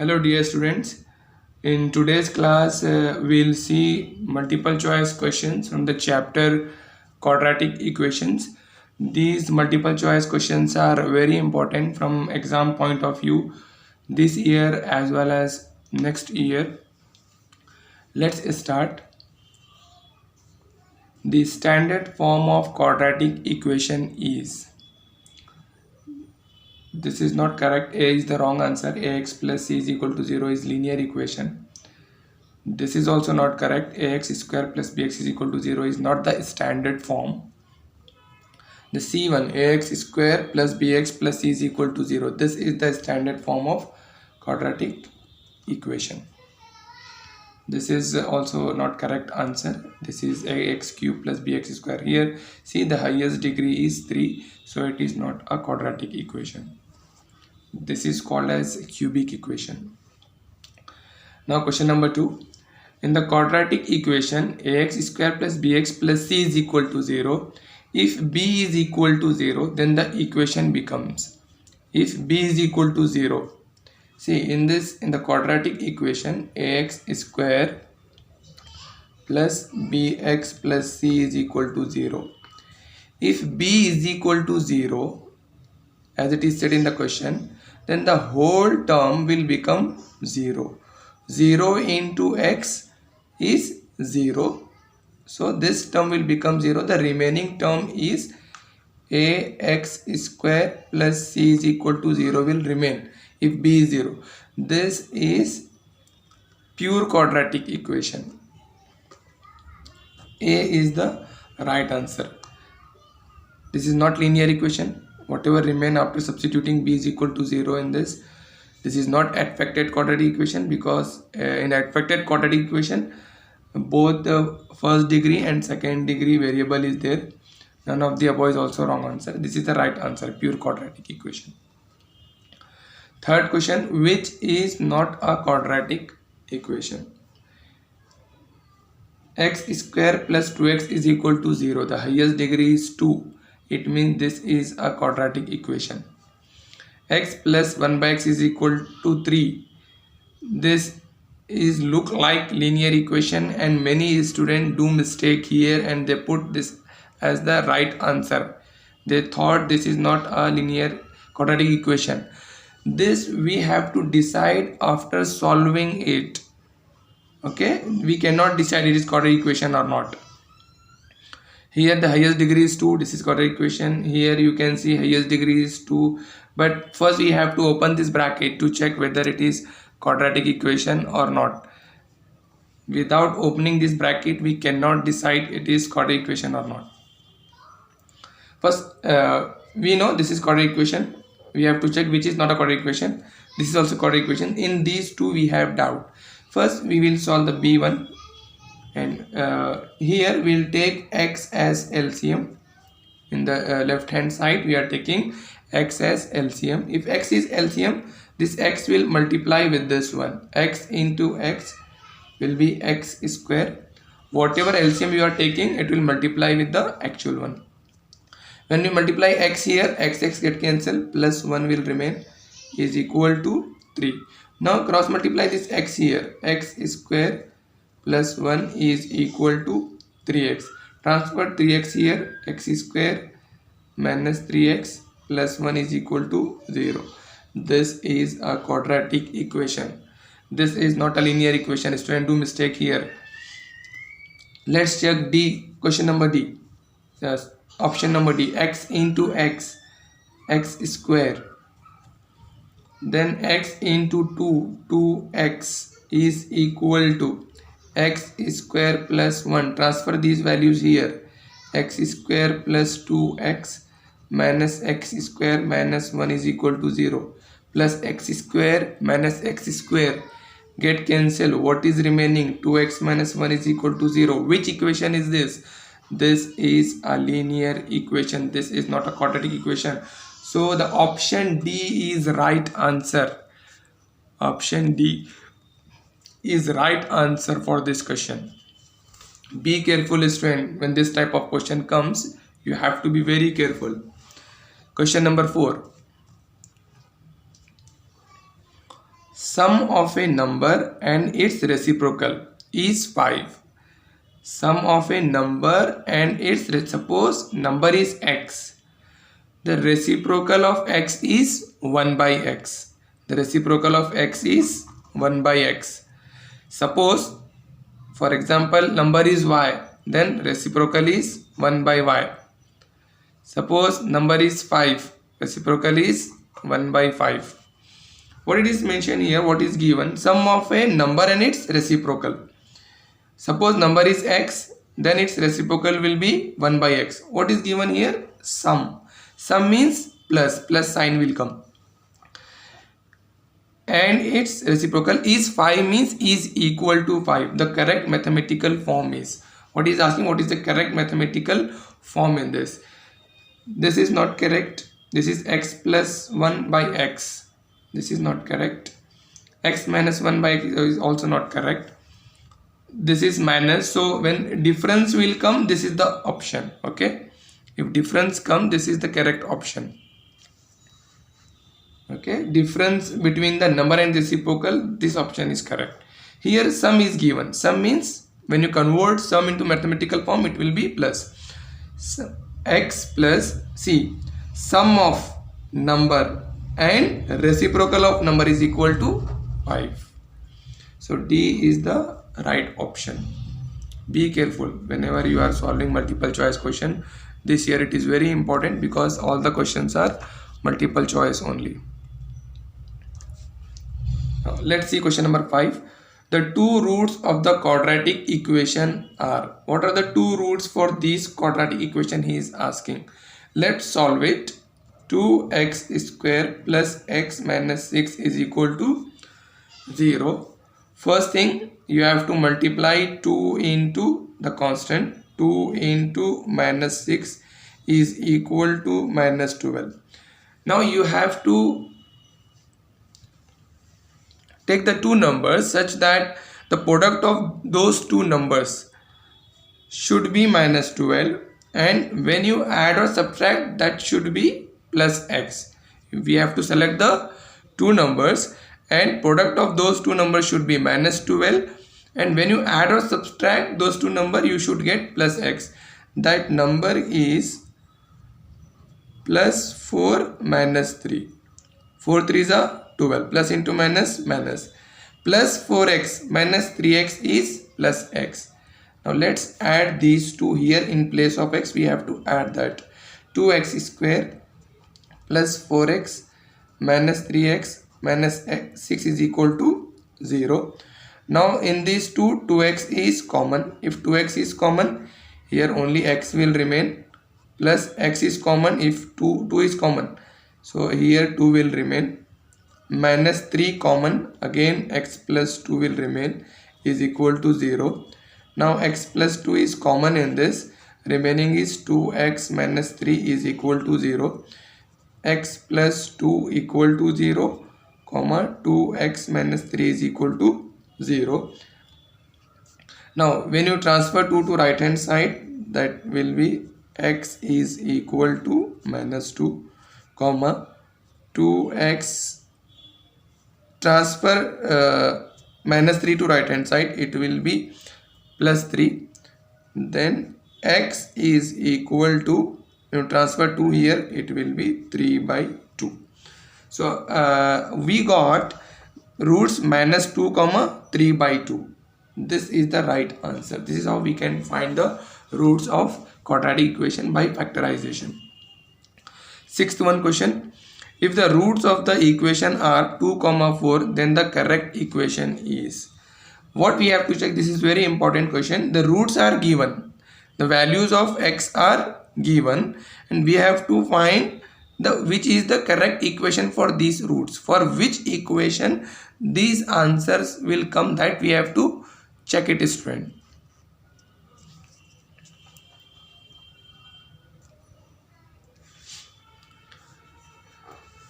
Hello dear students. In today's class we'll see multiple choice questions from the chapter quadratic equations. These multiple choice questions are very important from exam point of view this year as well as next year. Let's start. The standard form of quadratic equation is, this is not correct. A is the wrong answer. Ax plus c is equal to 0 is linear equation. This is also not correct. Ax square plus bx is equal to 0 is not the standard form. The C1, ax square plus bx plus c is equal to 0. This is the standard form of quadratic equation. This is also not correct answer. This is ax cube plus bx square. Here, see, the highest degree is 3. So it is not a quadratic equation. This is called as a cubic equation. Now question number 2. In the quadratic equation, ax square plus bx plus c is equal to 0. If b is equal to 0, then the equation becomes, if b is equal to 0, see, in the quadratic equation, ax square plus bx plus c is equal to 0. If b is equal to 0, as it is said in the question, then the whole term will become 0. 0 into x is 0. So this term will become 0. The remaining term is ax square plus c is equal to 0 will remain if b is 0. This is pure quadratic equation. A is the right answer. This is not linear equation. Whatever remain after substituting b is equal to 0 in this is not affected quadratic equation, because in affected quadratic equation both the first degree and second degree variable is there. None of the above is also wrong answer. This is the right answer, pure quadratic equation. Third question, which is not a quadratic equation? X square plus 2x is equal to 0. The highest degree is 2. It means this is a quadratic equation. X plus 1 by x is equal to 3. This is look like linear equation, and many students do mistake here and they put this as the right answer. They thought this is not a linear quadratic equation. This we have to decide after solving it. Okay, we cannot decide it is quadratic equation or not. Here the highest degree is 2. This is quadratic equation. Here you can see highest degree is 2. But first we have to open this bracket to check whether it is quadratic equation or not. Without opening this bracket we cannot decide it is quadratic equation or not. First we know this is quadratic equation. We have to check which is not a quadratic equation. This is also quadratic equation. In these two we have doubt. First we will solve the b1, and here we will take x as LCM. In the left hand side we are taking x as LCM. If x is LCM, this x will multiply with this one. X into x will be x square. Whatever LCM you are taking, it will multiply with the actual one. When we multiply x here, x get cancelled, plus 1 will remain, is equal to 3. Now cross multiply this x here. X square plus 1 is equal to 3x. Transfer 3x here. X square minus 3x plus 1 is equal to 0. This is a quadratic equation. This is not a linear equation. Student do mistake here. Let's check D. Question number D. Yes. Option number D. X into x. X square. Then x into 2. 2x is equal to x square plus 1. Transfer these values here. X square plus 2x minus x square minus 1 is equal to 0. Plus x square minus x square get cancelled. What is remaining? 2x minus 1 is equal to 0. Which equation is this? This is a linear equation. This is not a quadratic equation. So the option D is right answer. Option D is right answer for this question. Be careful, student. When this type of question comes, you have to be very careful. Question number 4. sum of a number and its reciprocal is 5. Sum of a number and its suppose number is x. The reciprocal of x is 1 by x. The reciprocal of x is 1 by x. Suppose, for example, number is y, then reciprocal is 1 by y. Suppose number is 5, reciprocal is 1 by 5. What it is mentioned here, what is given? Sum of a number and its reciprocal. Suppose number is x, then its reciprocal will be 1 by x. What is given here? Sum. Sum means plus sign will come. And its reciprocal is 5 means is equal to 5. The correct mathematical form is. What is asking? What is the correct mathematical form in this? This is not correct. This is x plus 1 by x. This is not correct. X minus 1 by x is also not correct. This is minus. So when difference will come, this is the option. Okay. If difference come, this is the correct option. Okay. Difference between the number and reciprocal, this option is correct. Here sum is given. Sum means when you convert sum into mathematical form, it will be plus. So, x plus c, sum of number and reciprocal of number is equal to 5. So D is the right option. Be careful whenever you are solving multiple choice question. This year it is very important because all the questions are multiple choice only. Now let's see question number 5. The two roots of the quadratic equation are. What are the two roots for this quadratic equation he is asking? Let's solve it. 2x square plus x minus 6 is equal to 0. First thing, you have to multiply 2 into the constant. 2 into minus 6 is equal to minus 12. Now you have to take the two numbers such that the product of those two numbers should be minus 12, and when you add or subtract, that should be plus x. We have to select the two numbers and product of those two numbers should be minus 12, and when you add or subtract those two numbers, you should get plus x. That number is plus 4 minus 3. 4 3s are 12. Plus into minus minus. Plus 4x minus 3x is plus x. Now let's add these two here. In place of x we have to add that. 2x square plus 4x minus 3x minus 6 is equal to 0. Now in these two, 2x is common. If 2x is common, here only x will remain, plus x is common. If 2 is common, so here 2 will remain. Minus 3 common, again x plus 2 will remain, is equal to 0. Now x plus 2 is common in this, remaining is 2x minus 3 is equal to 0. X plus 2 equal to 0, comma 2x minus 3 is equal to 0. Now when you transfer 2 to right hand side, that will be x is equal to minus 2, comma 2x, transfer minus 3 to right hand side, it will be plus 3. Then x is equal to, you transfer 2 here, it will be 3 by 2. So we got roots minus 2 comma 3 by 2. This is the right answer. This is how we can find the roots of quadratic equation by factorization. Sixth one question. If the roots of the equation are 2 comma 4, then the correct equation is. What we have to check, this is very important question. The roots are given, the values of x are given, and we have to find which is the correct equation for these roots. For which equation these answers will come, that we have to check it, student.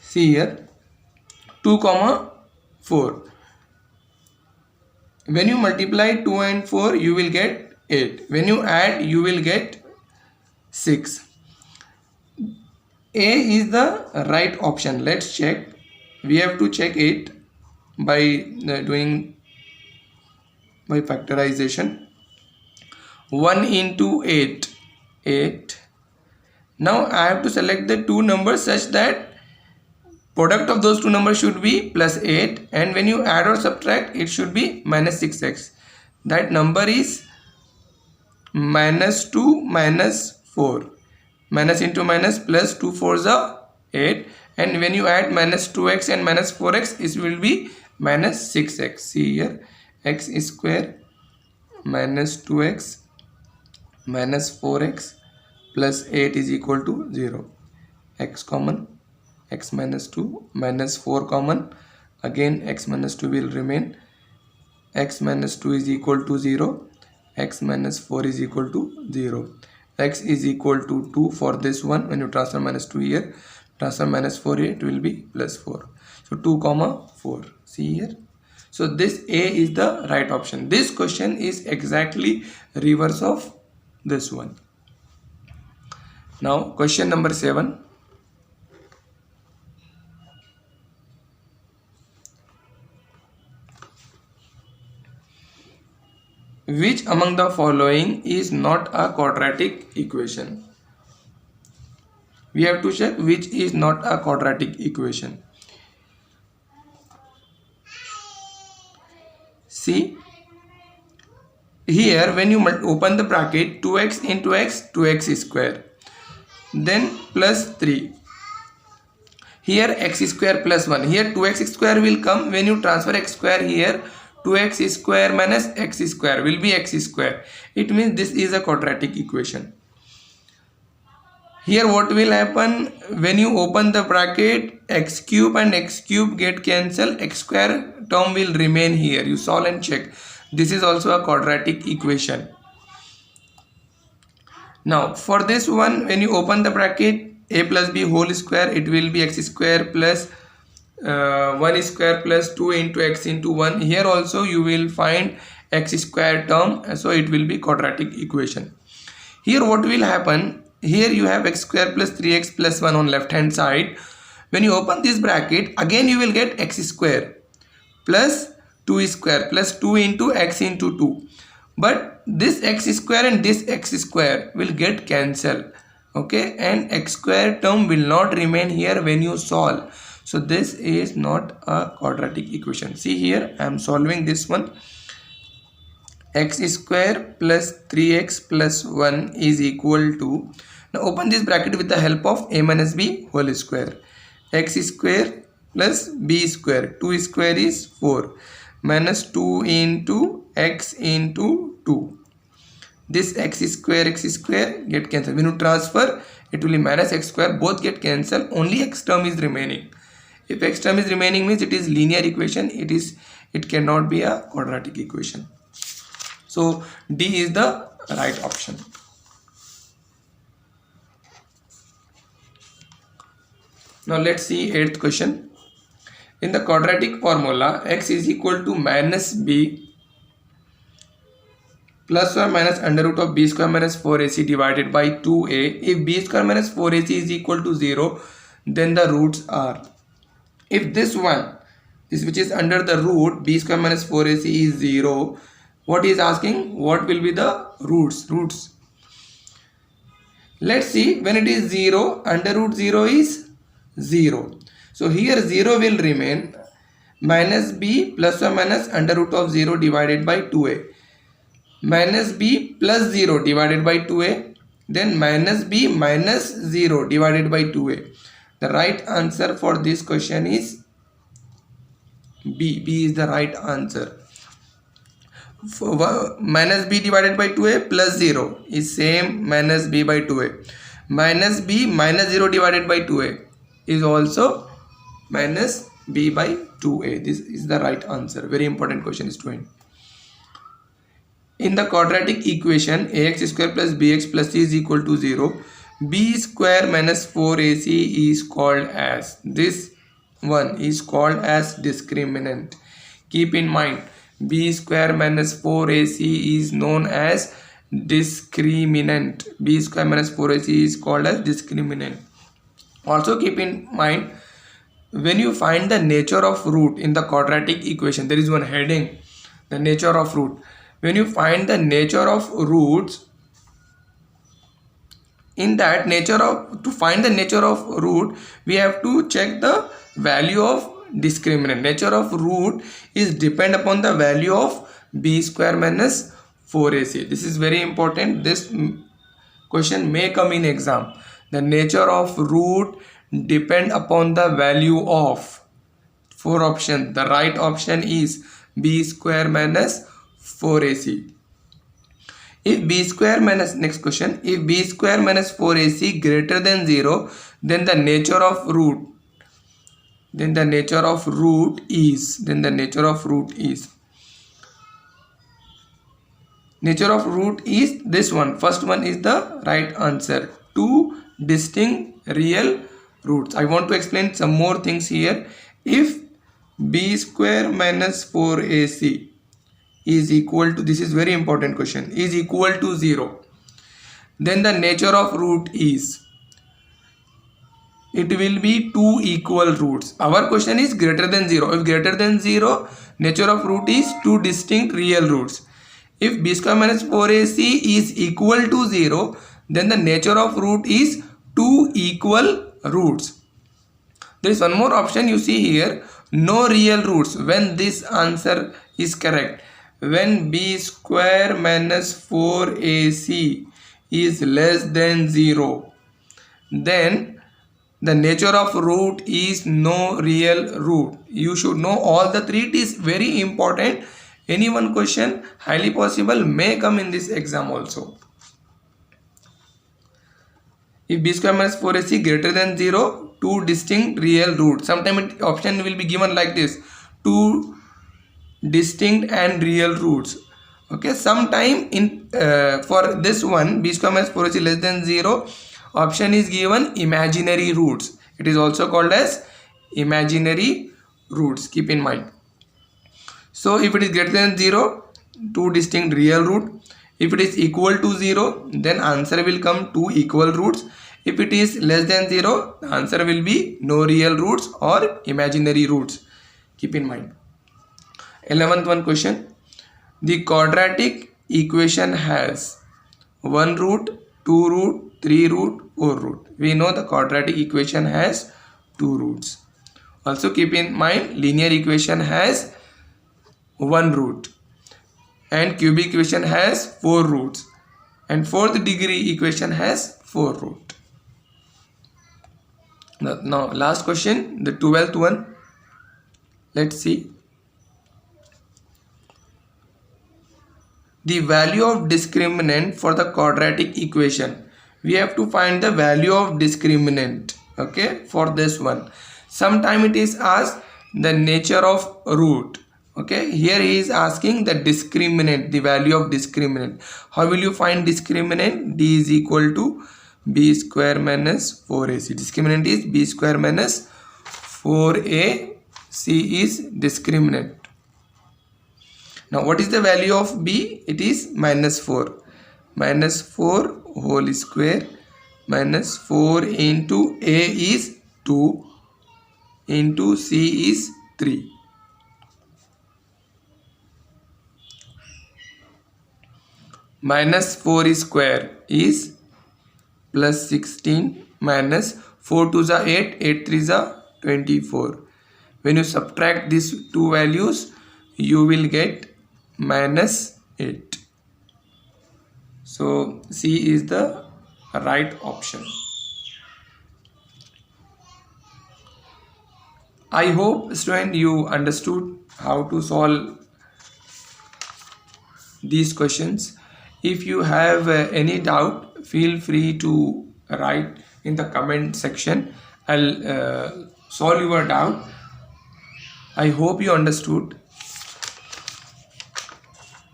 See here, 2 comma 4. When you multiply 2 and 4, you will get 8. When you add, you will get 6. A is the right option. Let's check. We have to check it. by doing by factorization. 1 into 8, 8. Now I have to select the two numbers such that product of those two numbers should be plus 8, and when you add or subtract it should be minus 6x. That number is minus 2 minus 4. Minus into minus, plus 2 4s are 8, and when you add minus 2x and minus 4x it will be minus 6x. See here, x square minus 2x minus 4x plus 8 is equal to 0. X common, x minus 2 minus 4 common, again x minus 2 will remain, x minus 2 is equal to 0, x minus 4 is equal to 0. X is equal to 2 for this one. When you transfer minus 2 here, transfer minus 4 here, it will be plus 4. So 2 comma 4. See here. So this A is the right option. This question is exactly reverse of this one. Now question number 7. Which among the following is not a quadratic equation? We have to check which is not a quadratic equation. See here, when you open the bracket, 2x into x, 2x square, then plus 3. Here x square plus 1. Here 2x square will come. When you transfer x square here, 2x square minus x square will be x square. It means this is a quadratic equation. Here what will happen, when you open the bracket, x cube and x cube get cancelled, x square term will remain here. You solve and check. This is also a quadratic equation. Now for this one, when you open the bracket, a plus b whole square, it will be x square plus 1 square plus 2 into x into 1. Here also you will find x square term, so it will be quadratic equation. Here what will happen, here you have x square plus 3x plus 1 on left hand side. When you open this bracket, again you will get x square plus 2 square plus 2 into x into 2. But this x square and this x square will get cancelled. Okay, and x square term will not remain here when you solve. So this is not a quadratic equation. See here, I am solving this one. X square plus 3x plus 1 is equal to, now open this bracket with the help of a minus b whole square. X square plus b square, 2 square is 4, minus 2 into x into 2. This x square get cancelled. When you transfer, it will be minus x square, both get cancelled, only x term is remaining. If x term is remaining means it is linear equation, it cannot be a quadratic equation. So D is the right option. Now let's see 8th question. In the quadratic formula, x is equal to minus b plus or minus under root of b square minus 4ac divided by 2a. If b square minus 4ac is equal to 0, then the roots are. If this one, this which is under the root, b square minus 4ac is 0, what he is asking, what will be the roots? Let's see, when it is 0, under root 0 is 0. So here 0 will remain, minus b plus or minus under root of 0 divided by 2a. Minus b plus 0 divided by 2a, then minus b minus 0 divided by 2a. The right answer for this question is B. B is the right answer. For minus b divided by 2a plus 0 is same minus b by 2a. Minus b minus 0 divided by 2a is also minus b by 2a. This is the right answer. Very important question, student. In the quadratic equation ax square plus bx plus c is equal to 0, b square minus 4ac is called as, this one is called as discriminant. Keep in mind, b square minus 4ac is known as discriminant. B square minus 4ac is called as discriminant. Also keep in mind, when you find the nature of root in the quadratic equation, there is one heading, the nature of root. When you find the nature of roots, in that to find the nature of root, we have to check the value of discriminant. Nature of root is depend upon the value of b square minus 4ac. This is very important. This question may come in exam. The nature of root depend upon the value of 4 options. The right option is b square minus 4ac. If b square minus, next question, if b square minus 4ac greater than 0, then the nature of root is this one. First one is the right answer. 2 distinct real roots. I want to explain some more things here. If b square minus 4ac is equal to, this is very important question, is equal to 0, then the nature of root is, it will be 2 equal roots. Our question is greater than 0. If greater than 0, nature of root is 2 distinct real roots. If b square minus 4ac is equal to 0, then the nature of root is 2 equal roots. There is one more option you see here, no real roots, when this answer is correct. When b square minus 4ac is less than 0, then the nature of root is no real root. You should know all the three. It is very important. Any one question, highly possible, may come in this exam also. If b square minus 4ac greater than 0, 2 distinct real roots. Sometimes option will be given like this, 2 distinct and real roots. Okay, sometime in for this one, b square minus 4ac less than 0, option is given imaginary roots. It is also called as imaginary roots. Keep in mind. So if it is greater than 0, 2 distinct real root. If it is equal to 0, then answer will come 2 equal roots. If it is less than 0, the answer will be no real roots or imaginary roots. Keep in mind. 11th one question. The quadratic equation has 1 root, 2 root, 3 root, 4 root. We know the quadratic equation has 2 roots. Also keep in mind, linear equation has 1 root and cubic equation has 4 roots and fourth degree equation has 4 root. Now last question, the 12th one. Let's see. The value of discriminant for the quadratic equation. We have to find the value of discriminant, okay, for this one. Sometime it is asked the nature of root. Okay, here he is asking the discriminant, the value of discriminant. How will you find discriminant? D is equal to b square minus 4ac. Discriminant is b square minus 4ac is discriminant. Now what is the value of b? It is minus 4. Minus 4 whole square minus 4 into a is 2 into c is 3. Minus 4 square is plus 16 minus 4 2s are 8, 8 3s are 24. When you subtract these two values, you will get minus 8. So C is the right option. I hope, student, you understood how to solve these questions. If you have any doubt, feel free to write in the comment section. I'll solve your doubt. I hope you understood.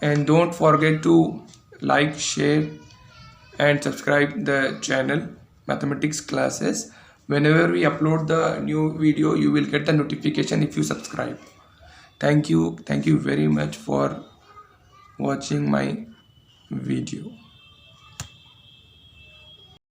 And don't forget to like, share and subscribe the channel Mathematics Classes. Whenever we upload the new video, you will get the notification if you subscribe. Thank you very much for watching my video.